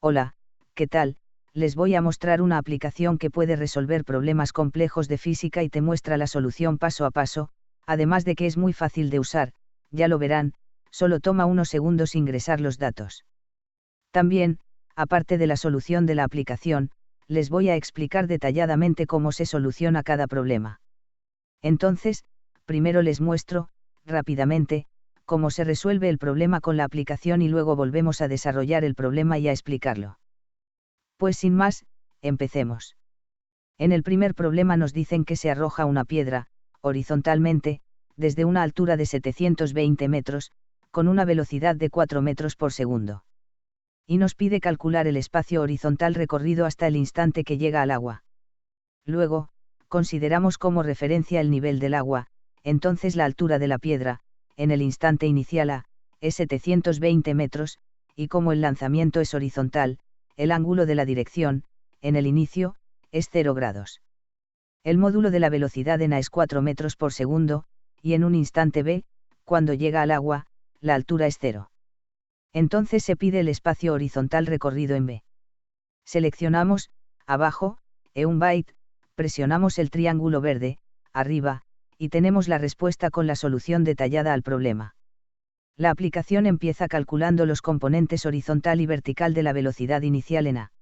Hola, ¿qué tal? Les voy a mostrar una aplicación que puede resolver problemas complejos de física y te muestra la solución paso a paso, además de que es muy fácil de usar, ya lo verán, solo toma unos segundos ingresar los datos. También, aparte de la solución de la aplicación, les voy a explicar detalladamente cómo se soluciona cada problema. Entonces, primero les muestro, rápidamente, cómo se resuelve el problema con la aplicación y luego volvemos a desarrollar el problema y a explicarlo. Pues sin más, empecemos. En el primer problema nos dicen que se arroja una piedra, horizontalmente, desde una altura de 720 metros, con una velocidad de 4 metros por segundo. Y nos pide calcular el espacio horizontal recorrido hasta el instante que llega al agua. Luego, consideramos como referencia el nivel del agua, entonces la altura de la piedra, en el instante inicial A, es 720 metros, y como el lanzamiento es horizontal, el ángulo de la dirección, en el inicio, es 0 grados. El módulo de la velocidad en A es 4 metros por segundo, y en un instante B, cuando llega al agua, la altura es 0. Entonces se pide el espacio horizontal recorrido en B. Seleccionamos, abajo, un byte, presionamos el triángulo verde, arriba, y tenemos la respuesta con la solución detallada al problema. La aplicación empieza calculando los componentes horizontal y vertical de la velocidad inicial en A.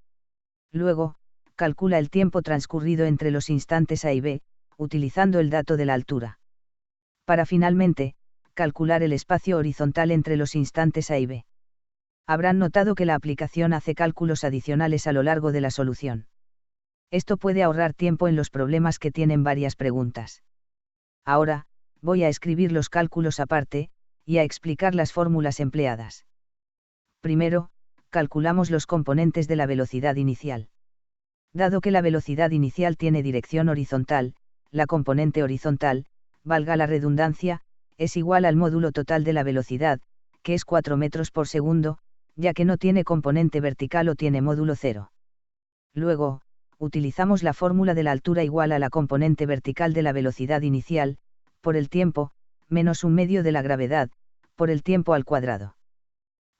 Luego, calcula el tiempo transcurrido entre los instantes A y B, utilizando el dato de la altura. Para finalmente, calcular el espacio horizontal entre los instantes A y B. Habrán notado que la aplicación hace cálculos adicionales a lo largo de la solución. Esto puede ahorrar tiempo en los problemas que tienen varias preguntas. Ahora, voy a escribir los cálculos aparte, y a explicar las fórmulas empleadas. Primero, calculamos los componentes de la velocidad inicial. Dado que la velocidad inicial tiene dirección horizontal, la componente horizontal, valga la redundancia, es igual al módulo total de la velocidad, que es 4 metros por segundo, ya que no tiene componente vertical o tiene módulo 0. Luego, utilizamos la fórmula de la altura igual a la componente vertical de la velocidad inicial, por el tiempo, menos un medio de la gravedad, por el tiempo al cuadrado.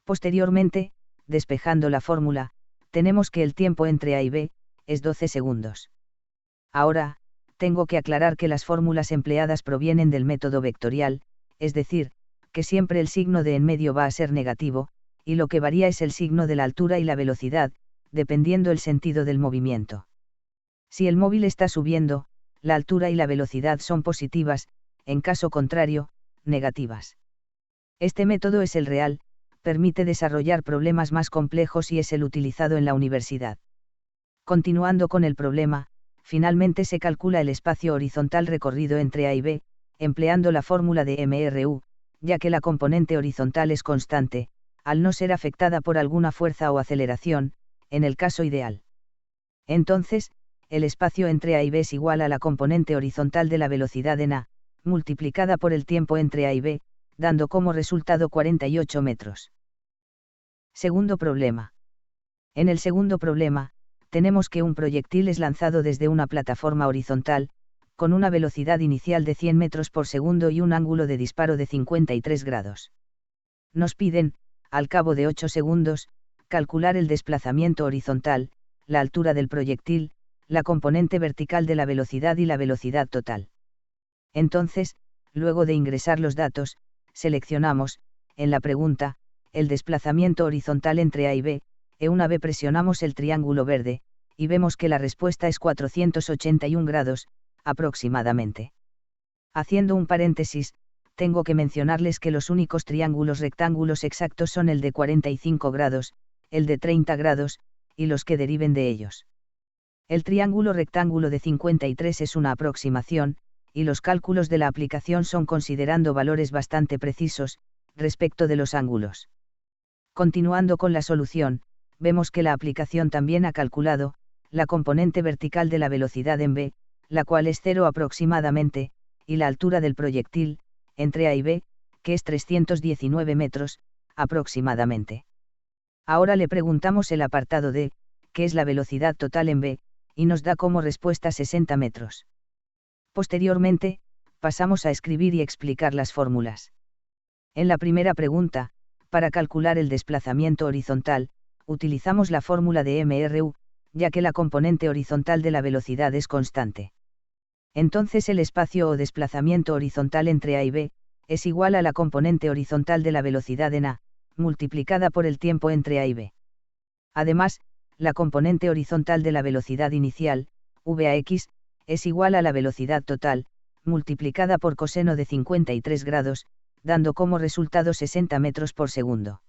Posteriormente, despejando la fórmula, tenemos que el tiempo entre A y B, es 12 segundos. Ahora, tengo que aclarar que las fórmulas empleadas provienen del método vectorial, es decir, que siempre el signo de en medio va a ser negativo, y lo que varía es el signo de la altura y la velocidad, dependiendo el sentido del movimiento. Si el móvil está subiendo, la altura y la velocidad son positivas, en caso contrario, negativas. Este método es el real, permite desarrollar problemas más complejos y es el utilizado en la universidad. Continuando con el problema, finalmente se calcula el espacio horizontal recorrido entre A y B, empleando la fórmula de MRU, ya que la componente horizontal es constante, al no ser afectada por alguna fuerza o aceleración, en el caso ideal. Entonces, el espacio entre A y B es igual a la componente horizontal de la velocidad en A, multiplicada por el tiempo entre A y B, dando como resultado 48 metros. Segundo problema. En el segundo problema, tenemos que un proyectil es lanzado desde una plataforma horizontal, con una velocidad inicial de 100 metros por segundo y un ángulo de disparo de 53 grados. Nos piden, al cabo de 8 segundos, calcular el desplazamiento horizontal, la altura del proyectil, la componente vertical de la velocidad y la velocidad total. Entonces, luego de ingresar los datos, seleccionamos, en la pregunta, el desplazamiento horizontal entre A y B, y una vez presionamos el triángulo verde, y vemos que la respuesta es 481 grados, aproximadamente. Haciendo un paréntesis, tengo que mencionarles que los únicos triángulos rectángulos exactos son el de 45 grados, el de 30 grados, y los que deriven de ellos. El triángulo rectángulo de 53 es una aproximación, y los cálculos de la aplicación son considerando valores bastante precisos, respecto de los ángulos. Continuando con la solución, vemos que la aplicación también ha calculado, la componente vertical de la velocidad en B, la cual es 0 aproximadamente, y la altura del proyectil, entre A y B, que es 319 metros, aproximadamente. Ahora le preguntamos el apartado D, que es la velocidad total en B, y nos da como respuesta 60 metros. Posteriormente, pasamos a escribir y explicar las fórmulas. En la primera pregunta, para calcular el desplazamiento horizontal, utilizamos la fórmula de MRU, ya que la componente horizontal de la velocidad es constante. Entonces el espacio o desplazamiento horizontal entre A y B, es igual a la componente horizontal de la velocidad en A, multiplicada por el tiempo entre A y B. Además, la componente horizontal de la velocidad inicial, Vax, es igual a la velocidad total, multiplicada por coseno de 53 grados, dando como resultado 60 metros por segundo.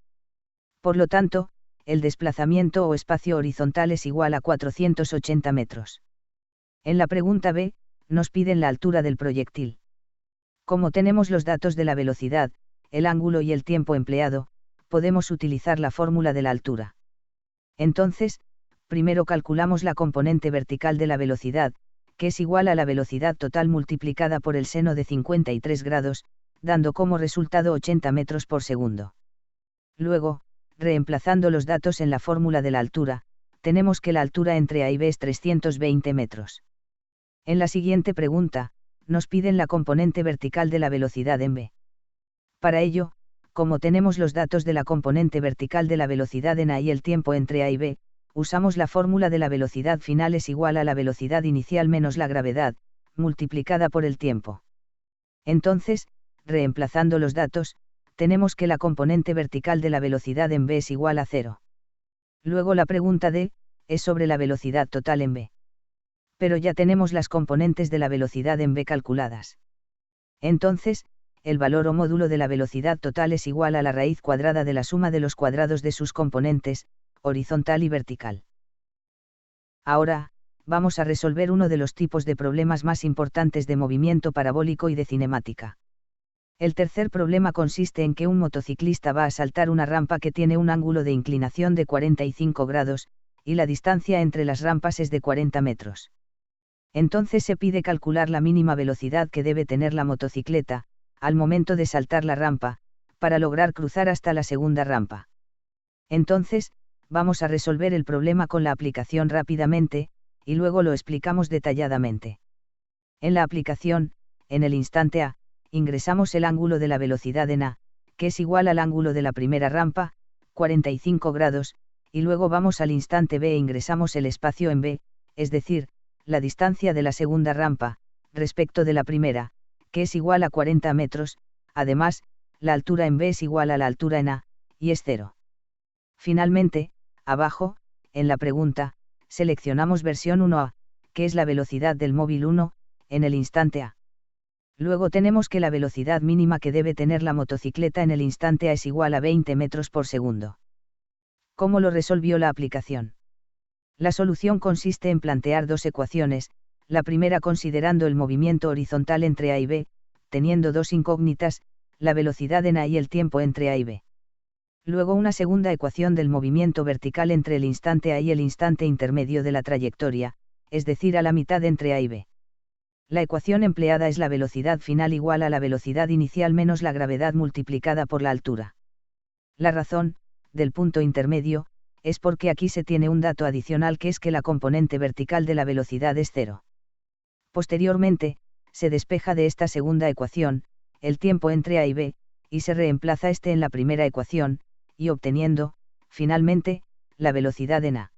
Por lo tanto, el desplazamiento o espacio horizontal es igual a 480 metros. En la pregunta B, nos piden la altura del proyectil. Como tenemos los datos de la velocidad, el ángulo y el tiempo empleado, podemos utilizar la fórmula de la altura. Entonces, primero calculamos la componente vertical de la velocidad, que es igual a la velocidad total multiplicada por el seno de 53 grados, dando como resultado 80 metros por segundo. Luego, reemplazando los datos en la fórmula de la altura, tenemos que la altura entre A y B es 320 metros. En la siguiente pregunta, nos piden la componente vertical de la velocidad en B. Para ello, como tenemos los datos de la componente vertical de la velocidad en A y el tiempo entre A y B, usamos la fórmula de la velocidad final es igual a la velocidad inicial menos la gravedad, multiplicada por el tiempo. Entonces, reemplazando los datos, tenemos que la componente vertical de la velocidad en B es igual a 0. Luego la pregunta D, es sobre la velocidad total en B. Pero ya tenemos las componentes de la velocidad en B calculadas. Entonces, el valor o módulo de la velocidad total es igual a la raíz cuadrada de la suma de los cuadrados de sus componentes, horizontal y vertical. Ahora, vamos a resolver uno de los tipos de problemas más importantes de movimiento parabólico y de cinemática. El tercer problema consiste en que un motociclista va a saltar una rampa que tiene un ángulo de inclinación de 45 grados, y la distancia entre las rampas es de 40 metros. Entonces se pide calcular la mínima velocidad que debe tener la motocicleta, al momento de saltar la rampa, para lograr cruzar hasta la segunda rampa. Entonces, vamos a resolver el problema con la aplicación rápidamente, y luego lo explicamos detalladamente. En la aplicación, en el instante A, ingresamos el ángulo de la velocidad en A, que es igual al ángulo de la primera rampa, 45 grados, y luego vamos al instante B e ingresamos el espacio en B, es decir, la distancia de la segunda rampa, respecto de la primera, que es igual a 40 metros, además, la altura en B es igual a la altura en A, y es 0. Finalmente, abajo, en la pregunta, seleccionamos versión 1A, que es la velocidad del móvil 1, en el instante A. Luego tenemos que la velocidad mínima que debe tener la motocicleta en el instante A es igual a 20 metros por segundo. ¿Cómo lo resolvió la aplicación? La solución consiste en plantear dos ecuaciones, la primera considerando el movimiento horizontal entre A y B, teniendo dos incógnitas, la velocidad en A y el tiempo entre A y B. Luego una segunda ecuación del movimiento vertical entre el instante A y el instante intermedio de la trayectoria, es decir, a la mitad entre A y B. La ecuación empleada es la velocidad final igual a la velocidad inicial menos la gravedad multiplicada por la altura. La razón, del punto intermedio, es porque aquí se tiene un dato adicional que es que la componente vertical de la velocidad es 0. Posteriormente, se despeja de esta segunda ecuación, el tiempo entre A y B, y se reemplaza este en la primera ecuación, y obteniendo, finalmente, la velocidad en A.